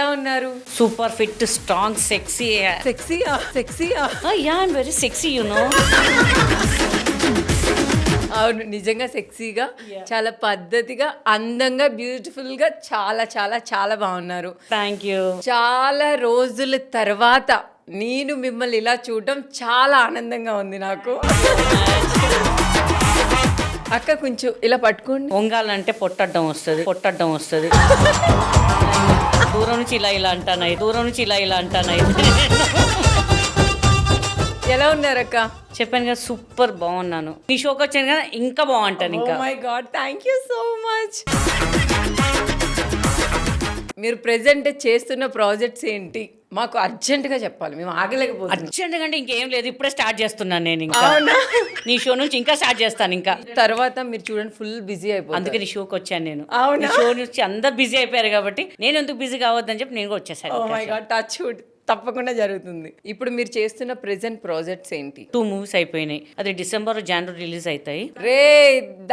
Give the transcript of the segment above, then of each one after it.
ఎలా ఉన్నారు? Super fit strong sexy సెక్సీయా yeah I'm very sexy you know. అవును, నిజంగా సెక్సీగా, చాలా పద్ధతిగా, అందంగా, బ్యూటిఫుల్ గా, చాలా చాలా చాలా బాగున్నారు. Thank you. చాలా రోజుల తర్వాత నేను మిమ్మల్ని ఇలా చూడడం చాలా ఆనందంగా ఉంది నాకు. అక్క కొంచెం ఇలా పట్టుకోండి. వంగాలంటే పొట్టడ్డం వస్తుంది. దూరం నుంచి ఇలా అంటానాయి. ఎలా ఉన్నారక్క? చెప్పాను కదా సూపర్ బాగున్నాను. నీ షోకి వచ్చాను కదా ఇంకా బాగుంటాను. ఇంకా my God, thank you so much. మీరు ప్రెజెంట్ చేస్తున్న ప్రాజెక్ట్స్ ఏంటి? మాకు అర్జెంటుగా చెప్పాలి, మేము ఆగలేకపోతున్నాం. అర్జెంట్ అంటే ఇంకేం లేదు, ఇప్పుడే స్టార్ట్ చేస్తున్నాను నేను. ఇంకా అవునా? నీ షో నుంచి ఇంకా స్టార్ట్ చేస్తాను. ఇంకా తర్వాత మీరు చూడండి ఫుల్ బిజీ అయిపోతుంది. అందుకే నీ షోకి వచ్చాను నేను. అవునా? నీ షో నుంచి అందరు బిజీ అయిపోయారు కాబట్టి నేను ఎందుకు బిజీ కావద్దని చెప్పి నేను కూడా వచ్చేసాను. Oh my god, touch wood, తప్పకుండా జరుగుతుంది. ఇప్పుడు మీరు చేస్తున్న ప్రెజెంట్ ప్రాజెక్ట్స్ ఏంటి? 2 మూవీస్ అయిపోయినాయి. అది డిసెంబర్ జనవరి రిలీజ్ అవుతాయి. రే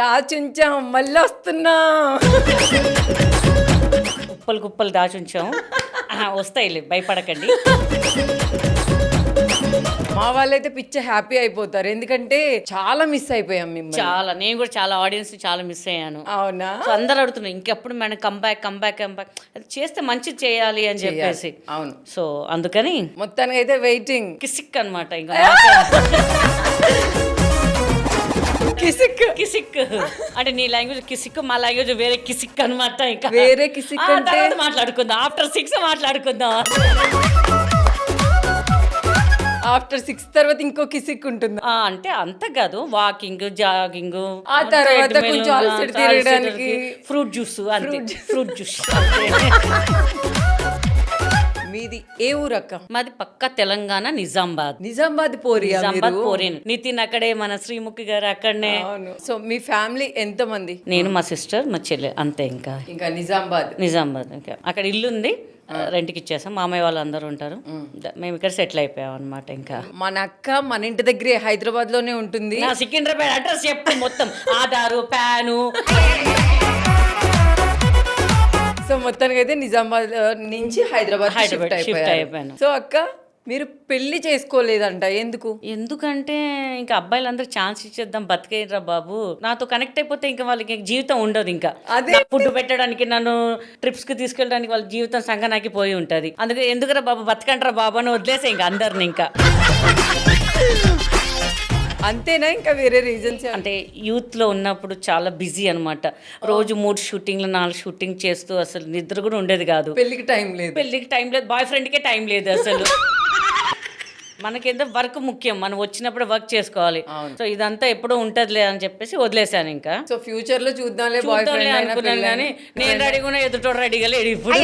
దాచుంచాం, మళ్ళీ వస్తున్నా. కుప్పలు దాచుంచాం. వస్తాయిలే, భయపడకండి. మా వాళ్ళైతే పిచ్చ హ్యాపీ అయిపోతారు, ఎందుకంటే చాలా మిస్ అయిపోయాం మిమ్మల్ని. చాలా, నేను కూడా చాలా ఆడియన్స్ చాలా మిస్ అయ్యాను. అవునా? సో అందరు అడుగుతున్నారు ఇంకెప్పుడు మేడం కంబ్యాక్ అది చేస్తే మంచిది చేయాలి అని చెప్పేసి. అవును, సో అందుకని మొత్తానికి అయితే వెయిటింగ్. కిసిక్ అనమాట. ఇంకా కిసిక్ అంటే నీ లాంగ్వేజ్ కిసిక్, మా లాంగ్వేజ్ వేరే కిసిక్ అనమాట. ఇంకా వేరే కిసిక్ అంటే మాట్లాడుకుందాం, ఆఫ్టర్ 6 మాట్లాడుకుందాం. ఆఫ్టర్ 6 తర్వాత ఇంకో కిసిక్ ఉంటుంది. అంటే అంత కాదు, వాకింగ్, జాగింగ్, ఆ తర్వాత కొంచెం అలసట తీరడానికి ఫ్రూట్ జ్యూస్. మీది ఏ ఊరు అక్క? మాది పక్క తెలంగాణ, నిజామాబాద్ పోరియా? పోరేను. నితిన్ అక్కడే, మన శ్రీముఖి గారు అక్కడనే. అవును. సో మీ ఫ్యామిలీ ఎంత మంది? నేను, మా సిస్టర్, మా చెల్లె, అంతే. ఇంకా నిజామాబాద్ ఇంకా అక్కడ ఇల్లు ఉంది, రెంట్కి ఇచ్చేసాం. మామయ్య వాళ్ళు అందరూ ఉంటారు, మేము ఇక్కడ సెటిల్ అయిపోయాం అనమాట. ఇంకా మన అక్క మన ఇంటి దగ్గరే హైదరాబాద్ లోనే ఉంటుంది. నా సికింద్రాబాద్ అడ్రస్ చెప్పు మొత్తం, ఆధారు, ప్యాను. సో మొత్తానికి అయితే నిజామాబాద్ నుంచి హైదరాబాద్ షిఫ్ట్ అయిపోయాను. సో అక్క మీరు పెళ్లి చేసుకోలేదంట, ఎందుకంటే ఇంకా అబ్బాయిలందరూ ఛాన్స్ ఇచ్చేద్దాం, బతికేయరా బాబు, నాతో కనెక్ట్ అయిపోతే ఇంకా వాళ్ళకి జీవితం ఉండదు. ఇంకా ఫుడ్ పెట్టడానికి, నన్ను ట్రిప్స్ కి తీసుకెళ్ళడానికి వాళ్ళ జీవితం సంగనాకి పోయి ఉంటది. అందుకే ఎందుకురా బాబు, బతకండ్రా బాబు అని వదిలేసే ఇంకా అందరిని. ఇంకా అంతేనా? ఇంకా వేరే రీజన్స్? అంటే యూత్ లో ఉన్నప్పుడు చాలా బిజీ అనమాట. రోజు 3 షూటింగ్లు 4 షూటింగ్ చేస్తూ అసలు నిద్ర కూడా ఉండేది కాదు. పెళ్లికి టైం లేదు, బాయ్ ఫ్రెండ్కే టైం లేదు అసలు. మనకేందో వర్క్ ముఖ్యం, మనం వచ్చినప్పుడు వర్క్ చేసుకోవాలి. సో ఇదంతా ఎప్పుడో ఉంటదిలే అని చెప్పేసి వదిలేసాను. ఇంకా సో ఫ్యూచర్ లో చూద్దాంలే అనుకున్నాను, కానీ నేను రెడీగా ఎదుటోడు రెడీగా లేడు ఇప్పుడు.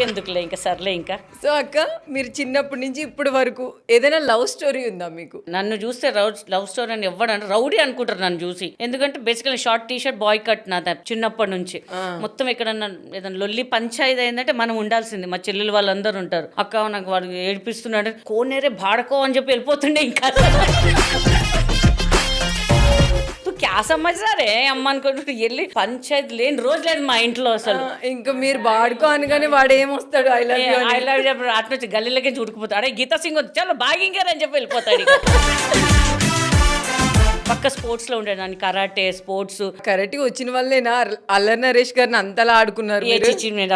ఎందుకులే ఇంకా, సర్లే ఇంకా. సో అక్క మీరు చిన్నప్పటి నుంచి ఇప్పటి వరకు ఏదైనా లవ్ స్టోరీ ఉందా మీకు? నన్ను చూస్తే లవ్ స్టోరీ అని ఎవ్వడంటే రౌడీ అనుకుంటారు నన్ను చూసి. ఎందుకంటే basically short T shirt boy cut నా చిన్నప్పటి నుంచి. మొత్తం ఎక్కడన్నా ఏదైనా లొల్లి పంచాయతీ అయిందంటే మనం ఉండాల్సింది. మా చెల్లెలు వాళ్ళందరూ ఉంటారు, అక్క నాకు వాడు ఏడిపిస్తున్నాడు, కోనేరే భాడకో అని చెప్పి వెళ్ళిపోతుండే. ఇంకా క్యా సమాచారే అమ్మ అనుకుంటు వెళ్ళి పంచాయతీ లేని రోజు లేదు మా ఇంట్లో అసలు. ఇంకా మీరు బాడుకో అనగానే వాడు ఏమొస్తాడు, ఐ లవ్ యూ చెప్పి అటు నుంచి గల్లీలకి చూడుకుపోతాడు. అడే గీతా సింగ్ చాలా బాగా ఇంకారని చెప్పి వెళ్ళిపోతాడు. పక్క స్పోర్ట్స్ లో ఉండేదాన్ని, కరాటే, స్పోర్ట్స్. కరాటే వచ్చిన వల్లేనా అల్లరి నరేష్ గారిని అంతలా ఆడుకున్నారు?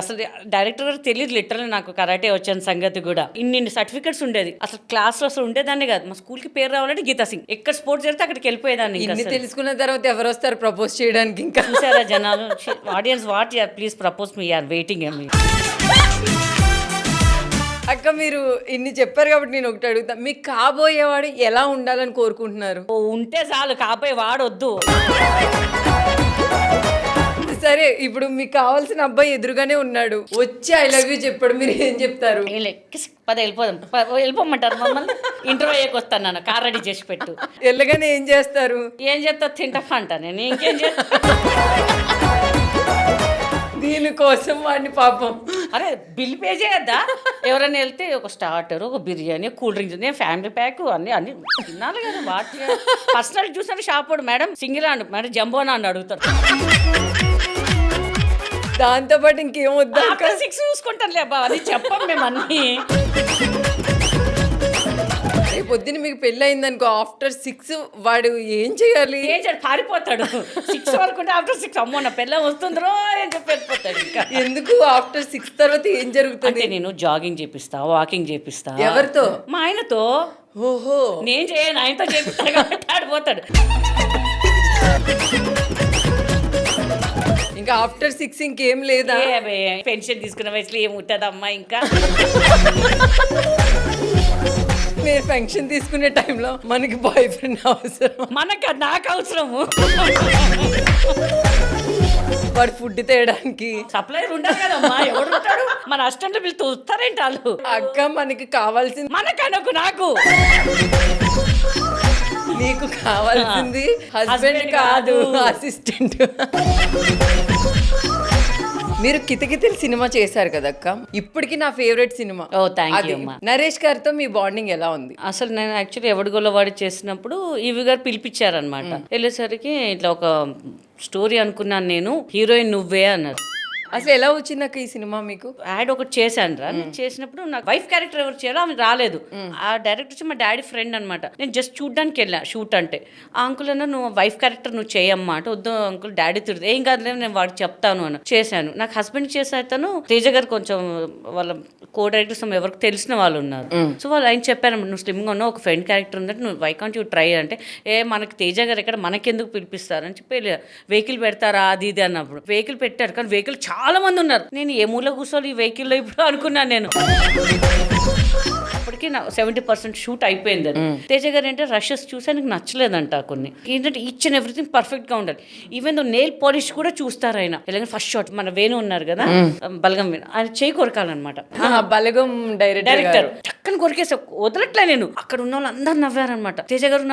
అసలు డైరెక్టర్ గారు తెలియదు లిటరల్లీ నాకు కరాటే వచ్చిన సంగతి కూడా. ఇన్ని సర్టిఫికెట్స్ ఉండేది, అసలు క్లాస్ లో అసలు ఉండేదాన్ని కాదు. మా స్కూల్ కి పేరు రావాలంటే గీతా సింగ్, ఎక్కడ స్పోర్ట్స్ జరిగితే అక్కడికి వెళ్ళిపోయేదాన్ని. ఇన్ని తెలుసుకున్న తర్వాత ఎవరు వస్తారు ప్రపోజ్ చేయడానికి? ఇంకా చూసారా జనాలు, audience what you please propose me are waiting. అక్క మీరు ఇన్ని చెప్పారు కాబట్టి నేను ఒకటి అడుగుతా, మీకు కాబోయేవాడు ఎలా ఉండాలని కోరుకుంటున్నారు? ఉంటే చాలు, కాబోయే వాడు వద్దు. సరే, ఇప్పుడు మీకు కావాల్సిన అబ్బాయి ఎదురుగానే ఉన్నాడు, వచ్చి ఐ లవ్ యూ చెప్పాడు, మీరు ఏం చెప్తారు? వెళ్ళిపోమంటారు మమ్మల్ని. ఇంటర్వ్యూ అయ్యాక వస్తాను, నన్ను కార్ రెడీ చేసి పెట్టు. వెళ్ళగానే ఏం చేస్తారు? ఏం చేస్తా, తింటా అంటా నేను, ఇంకేం చేస్తా. దీనికోసం వాడిని పాపం, అరే బిల్ పే చేయొద్దా? ఎవరైనా వెళ్తే ఒక స్టార్టర్, ఒక బిర్యానీ, కూల్ డ్రింక్స్, నేను ఫ్యామిలీ ప్యాక్ అన్ని తినాలి కదా. వాటి పర్సనల్ చూసినట్టు షాప్ వాడు మేడం సింగిల్ అండ్ మేడం జంబోనా అని అడుగుతాడు. దాంతో పాటు ఇంకేం వద్దా అక్క? 6 చూసుకుంటానులే అబ్బా, అది చెప్పం మేము అన్ని. పొద్దున్న మీకు పెళ్ళి అయిందనుకో, ఆఫ్టర్ 6 వాడు ఏం చేయాలి? ఏం చేయాలి, పారిపోతాడు. 6 వరకు ఆఫ్టర్ 6 అమ్మో నా పిల్ల వస్తుందిరో అని చెప్పి వెళ్ళిపోతాడు. ఇంకా ఎందుకు ఆఫ్టర్ 6 తర్వాత ఏం జరుగుతుంది? అంటే నేను జాగింగ్ చేపిస్తా, వాకింగ్ చేపిస్తా. ఎవరితో? మా ఆయనతో. ఓహో, నేను చేయను, ఆయనతో చేపిస్తాను కాబట్టి ఆడిపోతాడు. ఇంకా ఆఫ్టర్ 6 ఇంకేం లేదా? పెన్షన్ తీసుకున్న వయసులో ఏం ఉంటుందమ్మా ఇంకా. మీరు పెన్షన్ తీసుకునే టైంలో మనకి బాయ్ ఫ్రెండ్ అవసరం. నాకు అవసరము. వాడు ఫుడ్ తేయడానికి సప్లైర్ ఉండాలి కదమ్మా, ఎవడు ఉంటాడు? మన అసిస్టెంట్లు వీళ్ళు చూస్తారేంటి వాళ్ళు? అక్క మనకి కావాల్సింది మనకనకు నాకు నీకు కావాల్సింది హస్బెండ్ కాదు, అసిస్టెంట్. మీరు కితకితలు సినిమా చేశారు కదక్క, ఇప్పటికి నా favourite cinema. Oh thank you అది. అమ్మా. నరేష్ గారితో మీ బాండింగ్ ఎలా ఉంది? అసలు నేను యాక్చువల్లీ ఎవడిగోలో వాడి చేసినప్పుడు ఈవి గారు పిలిపించారనమాట. వెళ్ళేసరికి ఇట్లా ఒక స్టోరీ అనుకున్నాను నేను, హీరోయిన్ నువ్వే అన్నారు. అసలు ఎలా వచ్చిందక్క ఈ సినిమా మీకు? యాడ్ ఒకటి చేశాను రా, నేను చేసినప్పుడు నాకు వైఫ్ క్యారెక్టర్ ఎవరు చేయాలో ఆమె రాలేదు. ఆ డైరెక్టర్ వచ్చి మా డాడీ ఫ్రెండ్ అనమాట. నేను జస్ట్ చూడ్డానికి వెళ్ళా షూట్ అంటే. ఆ అంకుల్ అన్న నువ్వు వైఫ్ క్యారెక్టర్ నువ్వు చేయమ్మా అంటే, వద్దు అంకుల్ డాడీ తిడుతుంది. ఏం కాదులే నేను వాడికి చెప్తాను అని చేశాను. నాకు హస్బెండ్ చేసేతను తేజ గారు కొంచెం వాళ్ళ కో డైరెక్టర్స్ ఎవరికి తెలిసిన వాళ్ళు ఉన్నారు. సో వాళ్ళు ఆయన చెప్పారు, నువ్వు స్లిమ్గా ఉన్నావు, ఒక ఫ్రెండ్ క్యారెక్టర్ ఉందంటే నువ్వు వై కాంట్ యూ ట్రై అంటే, మనకి తేజ గారు ఎక్కడ మనకెందుకు పిలిపిస్తారని చెప్పి వెహికల్ పెడతారా అది ఇది అన్నప్పుడు వెహికల్ పెట్టారు. కానీ వెహికల్ చాలా మంది ఉన్నారు. నేను ఏ మూల కూర్చోవాలి ఈ వెహికల్లో ఇప్పుడు అనుకున్నాను నేను. అప్పటికి నా 70% షూట్ అయిపోయింది. అది తేజ గారు అంటే రషెస్ చూసి ఆయనకు నచ్చలేదంట. కొన్ని ఏంటంటే ఈచ్ అండ్ ఎవ్రీథింగ్ పర్ఫెక్ట్ గా ఉండాలి. ఈవెన్ దో నెయిల్ పాలిష్ కూడా చూస్తారు ఆయన. ఎలాగ ఫస్ట్ షాట్ మన వేణు ఉన్నారు కదా, బలగం వేణు, ఆయన చేయి కొరకాలన్నమాట. బలగం డైరెక్టర్ చక్కని కొరికేసా, వదలట్లే నేను. అక్కడ ఉన్న వాళ్ళు అందరు నవ్వారనమాట. తేజ గారు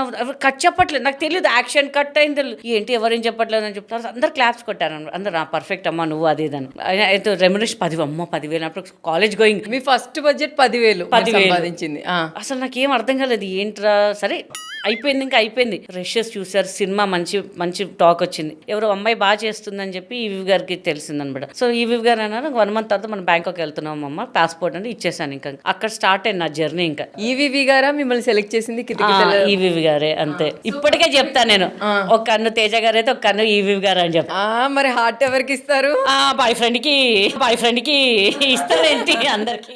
కట్ చెప్పట్లేదు, నాకు తెలియదు యాక్షన్ కట్ అయింది, ఏంటి ఎవరేం చెప్పట్లేదు అని చెప్తారు. అందరు క్లాప్స్ కొట్టారనమాట. అందరు పర్ఫెక్ట్ అమ్మా నువ్వు అది ఇదని. అయితే రెమ్యునరేషన్ 10,000 అప్పుడు కాలేజ్ గోయింగ్. మీ ఫస్ట్ బడ్జెట్ 10,000 సంపాదించింది. అసలు నాకేం అర్థం కాలేదు ఏంట్రా. సరే అయిపోయింది, ఇంకా అయిపోయింది. రషెస్ చూసారు, సినిమా మంచి మంచి టాక్ వచ్చింది. ఎవరో అమ్మాయి బాగా చేస్తుందని చెప్పి ఈవి గారికి తెలిసిందనమాట. సో ఈవి గారు అన్నారు 1 month తర్వాత మనం బ్యాంకాక్ వెళ్తున్నాం అమ్మ, పాస్పోర్ట్ అంటే ఇచ్చేసాను. ఇంకా అక్కడ స్టార్ట్ అయింది నా జర్నీ. ఇంకా ఈవి గారా మిమ్మల్ని సెలెక్ట్ చేసింది? ఈవి గారే అంతే. ఇప్పటికే చెప్తాను నేను, ఒక కన్ను తేజ గారు అయితే ఒక కన్ను ఈవి గారు అని చెప్తా. మరి హార్ట్ ఎవరికి ఇస్తారు? బాయ్ ఫ్రెండ్ కి ఇస్తారేంటి అందరికి.